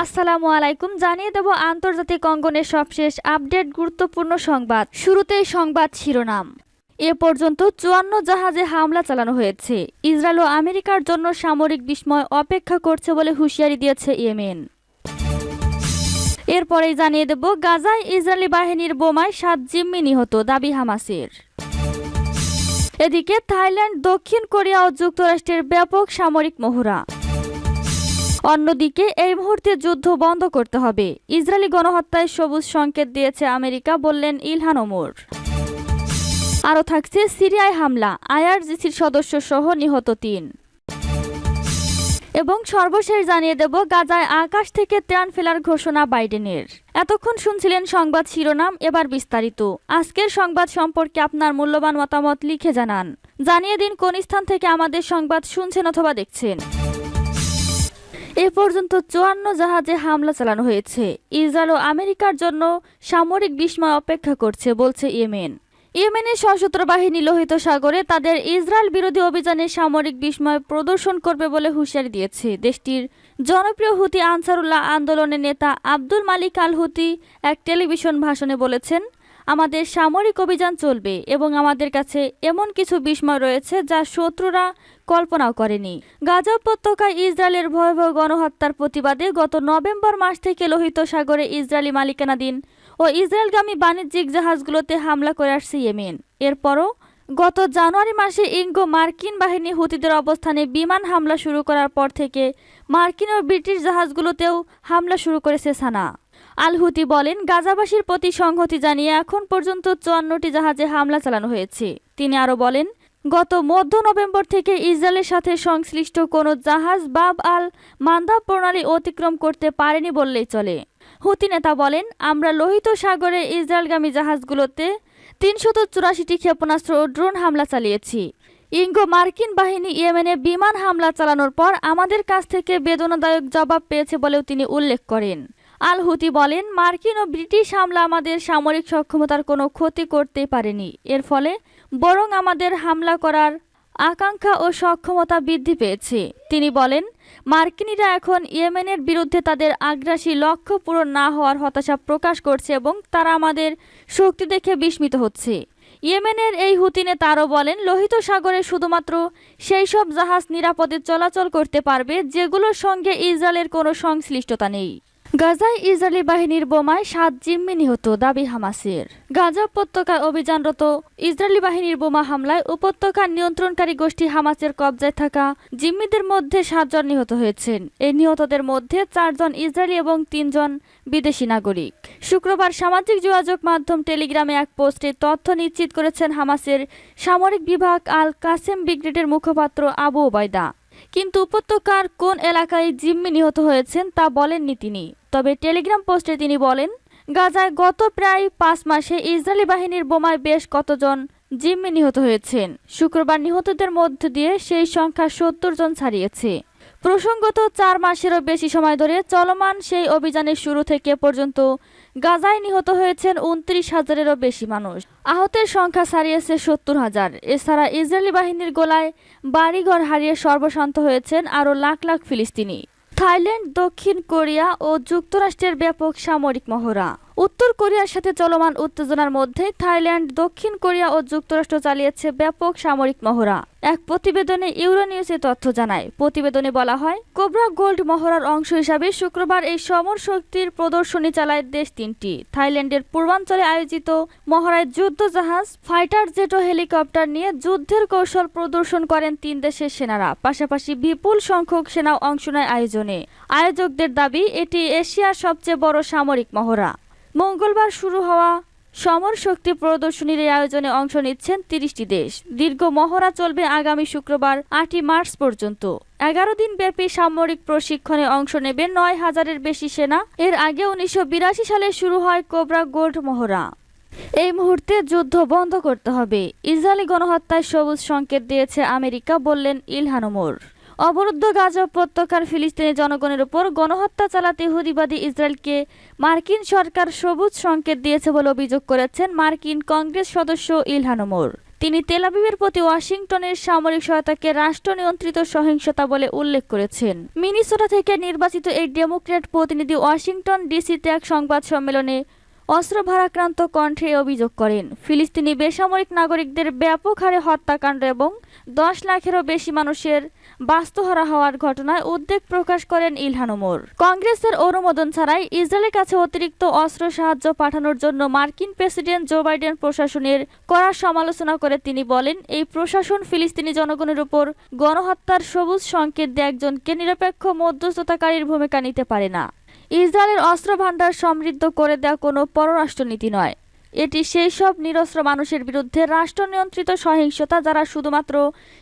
আসসালামু আলাইকুম। জানিয়ে দেব আন্তর্জাতিক অঙ্গনের সবশেষ আপডেট গুরুত্বপূর্ণ সংবাদ। শুরুতেই সংবাদ শিরোনাম। এ পর্যন্ত ৫৪ জাহাজে হামলা চালানো হয়েছে। ইসরায়েল ও আমেরিকার জন্য সামরিক বিস্ময় অপেক্ষা করছে বলে হুঁশিয়ারি দিয়েছে ইয়েমেন। এরপরেই জানিয়ে দেব গাজায় ইসরায়েলি বাহিনীর বোমায় ৭ জিম্মি নিহত, দাবি হামাসের। এদিকে থাইল্যান্ড, দক্ষিণ কোরিয়া ও যুক্তরাষ্ট্রের ব্যাপক সামরিক মহড়া। অন্যদিকে এই মুহূর্তে যুদ্ধ বন্ধ করতে হবে। ইসরায়েলি গণহত্যায় সবুজ সংকেত দিয়েছে আমেরিকা, বললেন ইলহান ওমর। আরও থাকছে সিরিয়ায় হামলা, আইআরজিসির সদস্য সহ নিহত ৩। এবং সর্বশেষ জানিয়ে দেব গাজায় আকাশ থেকে ত্রাণ ফেলার ঘোষণা বাইডেনের। এতক্ষণ শুনছিলেন সংবাদ শিরোনাম, এবার বিস্তারিত। আজকের সংবাদ সম্পর্কে আপনার মূল্যবান মতামত লিখে জানান। জানিয়ে দিন কোন স্থান থেকে আমাদের সংবাদ শুনছেন অথবা দেখছেন। এ পর্যন্ত ৫৪ জাহাজে হামলা চালানো হয়েছে। ইসরায়েল ও আমেরিকার জন্য সামরিক বিস্ময় অপেক্ষা করছে, বলছে ইয়েমেন। ইয়েমেনের সশস্ত্র বাহিনী লোহিত সাগরে তাদের ইসরায়েল বিরোধী অভিযানে সামরিক বিস্ময় প্রদর্শন করবে বলে হুঁশিয়ারি দিয়েছে দেশটির জনপ্রিয় হুতি আনসারুল্লাহ আন্দোলনের নেতা আব্দুল মালিক আল হুতি এক টেলিভিশন ভাষণে বলেছেন, আমাদের সামরিক অভিযান চলবে এবং আমাদের কাছে এমন কিছু বিস্ময় রয়েছে যা শত্রুরা কল্পনাও করেনি। গাজা উপত্যকায় ইসরায়েলের ভয়াবহ গণহত্যার প্রতিবাদে গত নভেম্বর মাস থেকে লোহিত সাগরে ইসরায়েলি মালিকানাধীন ও ইসরায়েলগামী বাণিজ্যিক জাহাজগুলোতে হামলা করে আসছে ইয়েমেন। এরপরও গত জানুয়ারি মাসে ইঙ্গো মার্কিন বাহিনী হুতিদের অবস্থানে বিমান হামলা শুরু করার পর থেকে মার্কিন ও ব্রিটিশ জাহাজগুলোতেও হামলা শুরু করেছে সানা। আল হুতি বলেন, গাজাবাসীর প্রতি সংহতি জানিয়ে এখন পর্যন্ত ৫৪টি জাহাজে হামলা চালানো হয়েছে। তিনি আরও বলেন, গত মধ্য নভেম্বর থেকে ইসরায়েলের সাথে সংশ্লিষ্ট কোনো জাহাজ বাব আল মান্দাব প্রণালী অতিক্রম করতে পারেনি বললেই চলে। হুতি নেতা বলেন, আমরা লোহিত সাগরে ইসরায়েলগামী জাহাজগুলোতে ৩৮৪টি ক্ষেপণাস্ত্র ও ড্রোন হামলা চালিয়েছি। ইঙ্গো মার্কিন বাহিনী ইয়েমেনে বিমান হামলা চালানোর পর আমাদের কাছ থেকে বেদনাদায়ক জবাব পেয়েছে বলেও তিনি উল্লেখ করেন। আল হুতি বলেন, মার্কিন ও ব্রিটিশ হামলা আমাদের সামরিক সক্ষমতার কোনো ক্ষতি করতেই পারেনি। এর ফলে বরং আমাদের হামলা করার আকাঙ্ক্ষা ও সক্ষমতা বৃদ্ধি পেয়েছে। তিনি বলেন, মার্কিনিরা এখন ইয়েমেনের বিরুদ্ধে তাদের আগ্রাসী লক্ষ্য পূরণ না হওয়ার হতাশা প্রকাশ করছে এবং তারা আমাদের শক্তি দেখে বিস্মিত হচ্ছে। ইয়েমেনের এই হুতি নেতা আরও বলেন, লোহিত সাগরে শুধুমাত্র সেই সব জাহাজ নিরাপদে চলাচল করতে পারবে যেগুলোর সঙ্গে ইসরায়েলের কোনো সংশ্লিষ্টতা নেই। গাজায় ইসরায়েলি বাহিনীর বোমায় ৭ জিম্মি নিহত, দাবি হামাসের। গাজা উপত্যকায় অভিযানরত ইসরায়েলি বাহিনীর বোমা হামলায় উপত্যকার নিয়ন্ত্রণকারী গোষ্ঠী হামাসের কবজায় থাকা জিম্মিদের মধ্যে ৭ জন নিহত হয়েছেন। এই নিহতদের মধ্যে ৪ জন ইসরায়েলি এবং ৩ জন বিদেশি নাগরিক। শুক্রবার সামাজিক যোগাযোগ মাধ্যম টেলিগ্রামে এক পোস্টে তথ্য নিশ্চিত করেছেন হামাসের সামরিক বিভাগ আল কাসেম ব্রিগেডের মুখপাত্র আবু ওবায়দা। কিন্তু উপত্যকার কোন এলাকায় জিম্মি নিহত হয়েছেন তা বলেননি তিনি। তবে টেলিগ্রাম পোস্টে তিনি বলেন, গাজায় গত প্রায় ৫ মাসে ইসরায়েলি বাহিনীর বোমায় বেশ কতজন জিম্মি নিহত হয়েছেন। শুক্রবার নিহতদের মধ্য দিয়ে সেই সংখ্যা ৭০ জন ছাড়িয়েছে। প্রসঙ্গত ৪ মাসেরও বেশি সময় ধরে চলমান সেই অভিযানের শুরু থেকে পর্যন্ত গাজায় নিহত হয়েছেন ২৯,০০০-এরও বেশি মানুষ। আহতের সংখ্যা ছাড়িয়েছে ৭০,০০০। এছাড়া ইসরায়েলি বাহিনীর গোলায় বাড়িঘর হারিয়ে সর্বশান্ত হয়েছেন আরও লাখ লাখ ফিলিস্তিনি। থাইল্যান্ড, দক্ষিণ কোরিয়া ও যুক্তরাষ্ট্রের ব্যাপক সামরিক মহড়া। উত্তর কোরিয়ার সাথে চলমান উত্তেজনার মধ্যে থাইল্যান্ড, দক্ষিণ কোরিয়া ও যুক্তরাষ্ট্র চালিয়েছে ব্যাপক সামরিক মহড়া। এক প্রতিবেদনে ইউরোনিউজ এ তথ্য জানায়। প্রতিবেদনে বলা হয়, কোবরা গোল্ড মহড়ার অংশ হিসাবে শুক্রবার এই সমর শক্তির প্রদর্শনী চালায় দেশ তিনটি। থাইল্যান্ডের পূর্বাঞ্চলে আয়োজিত মহড়ায় যুদ্ধ জাহাজ, ফাইটার জেট ও হেলিকপ্টার নিয়ে যুদ্ধের কৌশল প্রদর্শন করেন ৩ দেশের সেনারা। পাশাপাশি বিপুল সংখ্যক সেনাও অংশ নেয় আয়োজনে। আয়োজকদের দাবি, এটি এশিয়ার সবচেয়ে বড় সামরিক মহড়া। মঙ্গলবার শুরু হওয়া সমর শক্তি প্রদর্শনীর এই আয়োজনে অংশ নিচ্ছেন ৩০টি দেশ। দীর্ঘ মহড়া চলবে আগামী শুক্রবার ৮ই মার্চ পর্যন্ত। ১১ দিন ব্যাপী সামরিক প্রশিক্ষণে অংশ নেবে ৯,০০০-এর বেশি সেনা। এর আগে ১৯৮২ সালে শুরু হয় কোবরা গোল্ড মহড়া। এই মুহূর্তে যুদ্ধ বন্ধ করতে হবে। ইসরায়েলি গণহত্যায় সবুজ সংকেত দিয়েছে আমেরিকা, বললেন ইলহান ওমর। অবরুদ্ধ গাজা উপত্যকার ফিলিস্তিনি জনগণের উপর গণহত্যা চালাতে ইহুদিবাদী ইসরায়েলকে মার্কিন সরকার সবুজ সংকেত দিয়েছে বলে অভিযোগ করেছেন মার্কিন কংগ্রেস সদস্য ইলহান ওমর। তিনি তেল আবিবের প্রতি ওয়াশিংটনের সামরিক সহায়তাকে রাষ্ট্র নিয়ন্ত্রিত সহিংসতা বলে উল্লেখ করেছেন। মিনেসোটা থেকে নির্বাচিত এই ডেমোক্র্যাট প্রতিনিধি ওয়াশিংটন ডিসিতে এক সংবাদ সম্মেলনে অস্ত্র ভারাক্রান্ত কণ্ঠে অভিযোগ করেন, ফিলিস্তিনি বেসামরিক নাগরিকদের ব্যাপক হারে হত্যাকাণ্ড এবং 10 লাখেরও বেশি মানুষের বাস্তুহারা হওয়ার ঘটনায় উদ্বেগ প্রকাশ করেন ইলহান ওমর। কংগ্রেসের অনুমোদন ছাড়াই ইসরায়েলের কাছে অতিরিক্ত অস্ত্র সাহায্য পাঠানোর জন্য মার্কিন প্রেসিডেন্ট জো বাইডেন প্রশাসনের কড়া সমালোচনা করে তিনি বলেন, এই প্রশাসন ফিলিস্তিনি জনগণের উপর গণহত্যার সবুজ সংকেত দিয়ে একজনকে নিরপেক্ষ মধ্যস্থতাকারীর ভূমিকা নিতে পারে না। ইসরায়েলের অস্ত্র ভাণ্ডার সমৃদ্ধ করে দেওয়া কোনো পররাষ্ট্রনীতি নয়, এটি সেই সব নিরস্ত্র মানুষের বিরুদ্ধে রাষ্ট্র নিয়ন্ত্রিত সহিংসতা যারা শুধুমাত্র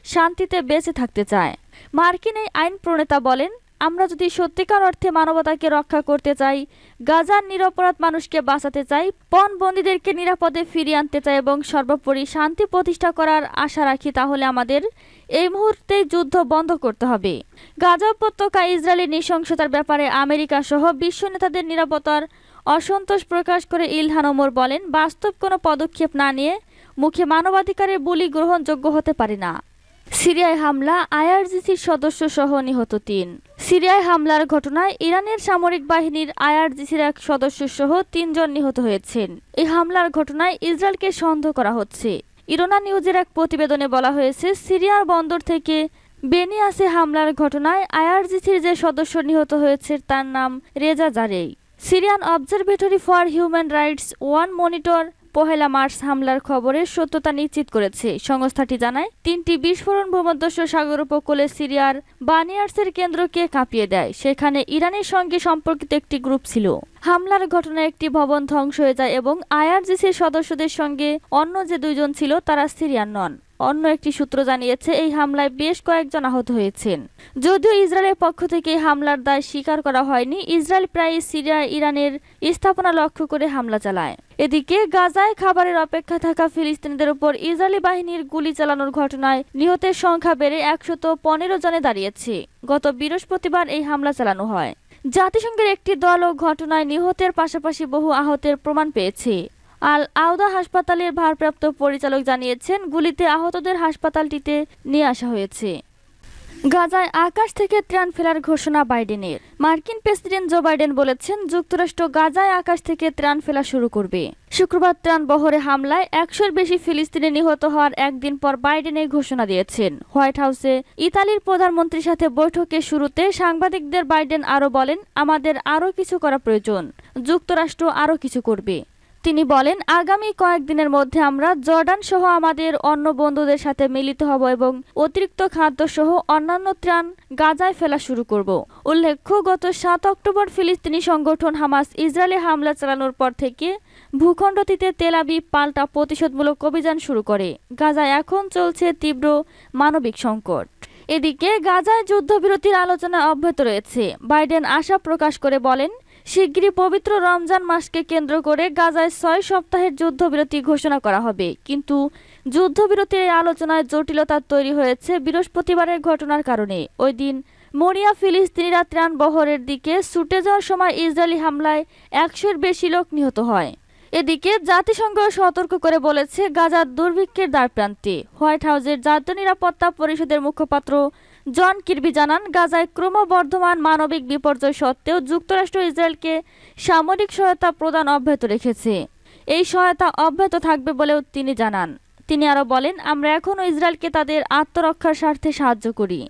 শান্তিতে বেঁচে থাকতে চায়। মার্কিন এই আইন প্রণেতা বলেন, আমরা যদি সত্যিকার অর্থে মানবতাকে রক্ষা করতে চাই, গাজার নিরপরাধ মানুষকে বাঁচাতে চাই, পণবন্দীদেরকে নিরাপদে ফিরিয়ে আনতে চাই এবং সর্বোপরি শান্তি প্রতিষ্ঠা করার আশা রাখি, তাহলে আমাদের এই মুহূর্তেই যুদ্ধ বন্ধ করতে হবে। গাজা উপত্যকা ইসরায়েলি নৃশংসতার ব্যাপারে আমেরিকা সহ বিশ্ব নেতাদের নিরাপত্তার অসন্তোষ প্রকাশ করে ইলহান ওমর বলেন, বাস্তব কোনো পদক্ষেপ না নিয়ে মুখে মানবাধিকারের বলি গ্রহণযোগ্য হতে পারে না। সিরিয়ায় হামলা, আইআরজিসির সদস্য সহ নিহত 3। সিরিয়ায় হামলার ঘটনায় ইরানের সামরিক বাহিনীর আইআরজিসির এক সদস্য সহ 3 জন নিহত হয়েছেন। এই হামলার ঘটনায় ইসরায়েলকে সন্দেহ করা হচ্ছে। ইরনা নিউজের এক প্রতিবেদনে বলা হয়েছে, সিরিয়ার বন্দর থেকে বেনিয়াসে হামলার ঘটনায় আইআরজিসির যে সদস্য নিহত হয়েছে তার নাম Reza Zarei. Syrian observatory for human rights one monitor 1 March হামলার খবরের সত্যতা নিশ্চিত করেছে। সংস্থাটি জানায়, 3টি বিস্ফোরণ ভূমধ্যস্থ সাগর উপকূলে সিরিয়ার বানিয়ার্সের কেন্দ্রকে কাঁপিয়ে দেয়। সেখানে ইরানের সঙ্গে সম্পর্কিত একটি গ্রুপ ছিল। হামলার ঘটনায় একটি ভবন ধ্বংস হয়ে যায় এবং আইআরজিসির সদস্যদের সঙ্গে অন্য যে 2 জন ছিল তারা সিরিয়ান নন। অন্য একটি সূত্র জানিয়েছে, এই হামলায় বেশ কয়েকজন আহত হয়েছেন। যদিও ইসরায়েলের পক্ষ থেকে হামলার দায় স্বীকার করা হয়নি, ইসরায়েল প্রায় সিরিয়ায় ইরানের স্থাপনা লক্ষ্য করে হামলা চালায়। এদিকে গাজায় খাবারের অপেক্ষায় থাকা ফিলিস্তিনিদের উপর ইসরায়েলি বাহিনীর গুলি চালানোর ঘটনায় নিহতের সংখ্যা বেড়ে 115 জনে দাঁড়িয়েছে। গত বৃহস্পতিবার এই হামলা চালানো হয়। জাতিসংঘের একটি দলও ঘটনায় নিহতের পাশাপাশি বহু আহতের প্রমাণ পেয়েছে। আল আউদা হাসপাতালের ভারপ্রাপ্ত পরিচালক জানিয়েছেন, গুলিতে আহতদের হাসপাতালটিতে নিয়ে আসা হয়েছে। গাজায় আকাশ থেকে ত্রাণ ফেলার ঘোষণা বাইডেনের। মার্কিন প্রেসিডেন্ট জো বাইডেন বলেছেন, যুক্তরাষ্ট্র গাজায় আকাশ থেকে ত্রাণ ফেলা শুরু করবে। শুক্রবার ত্রাণ বহরে হামলায় 100-এর বেশি ফিলিস্তিনি নিহত হওয়ার একদিন পর বাইডেন এই ঘোষণা দিয়েছেন। হোয়াইট হাউসে ইতালির প্রধানমন্ত্রীর সাথে বৈঠকের শুরুতে সাংবাদিকদের বাইডেন আরও বলেন, আমাদের আরও কিছু করা প্রয়োজন, যুক্তরাষ্ট্র আরও কিছু করবে। তিনি বলেন, আগামী কয়েকদিনের মধ্যে আমরা জর্ডান সহ আমাদের অন্য বন্ধুদের সাথে মিলিত হব এবং অতিরিক্ত খাদ্য সহ অন্যান্য ত্রাণ গাজায় ফেলা শুরু করব। উল্লেখ্য, গত 7 অক্টোবর ফিলিস্তিনি সংগঠন হামাস ইসরায়েলে হামলা চালানোর পর থেকে ভূখণ্ডটিতে তেল আবিব পাল্টা প্রতিশোধমূলক অভিযান শুরু করে। গাজায় এখন চলছে তীব্র মানবিক সংকট। এদিকে গাজায় যুদ্ধবিরতির আলোচনা অব্যাহত রয়েছে। বাইডেন আশা প্রকাশ করে বলেন, শিগগিরই পবিত্র রমজান মাসকে কেন্দ্র করে গাজায় 6 সপ্তাহের যুদ্ধবিরতি ঘোষণা করা হবে। কিন্তু যুদ্ধবিরতির আলোচনায় জটিলতা তৈরি হয়েছে বৃহস্পতিবারের ঘটনার কারণে। ওই দিন মরিয়া ফিলিস্তিনিরা ত্রাণ বহরের দিকে ছুটে যাওয়ার সময় ইসরায়েলি হামলায় 100-এর বেশি লোক নিহত হয়। এদিকে জাতিসংঘ সতর্ক করে বলেছে, গাজার দুর্ভিক্ষের দ্বারপ্রান্তে। হোয়াইট হাউসের জাতীয় নিরাপত্তা পরিষদের মুখপাত্র জন কির্বি জানান, গাজায় ক্রমবর্ধমান মানবিক বিপর্যয় সত্ত্বেও যুক্তরাষ্ট্র ইসরায়েলকে সামরিক সহায়তা প্রদান অব্যাহত রেখেছে। এই সহায়তা অব্যাহত থাকবে বলেও তিনি জানান। তিনি আরও বলেন, আমরা এখনও ইসরায়েলকে তাদের আত্মরক্ষার স্বার্থে সাহায্য করি।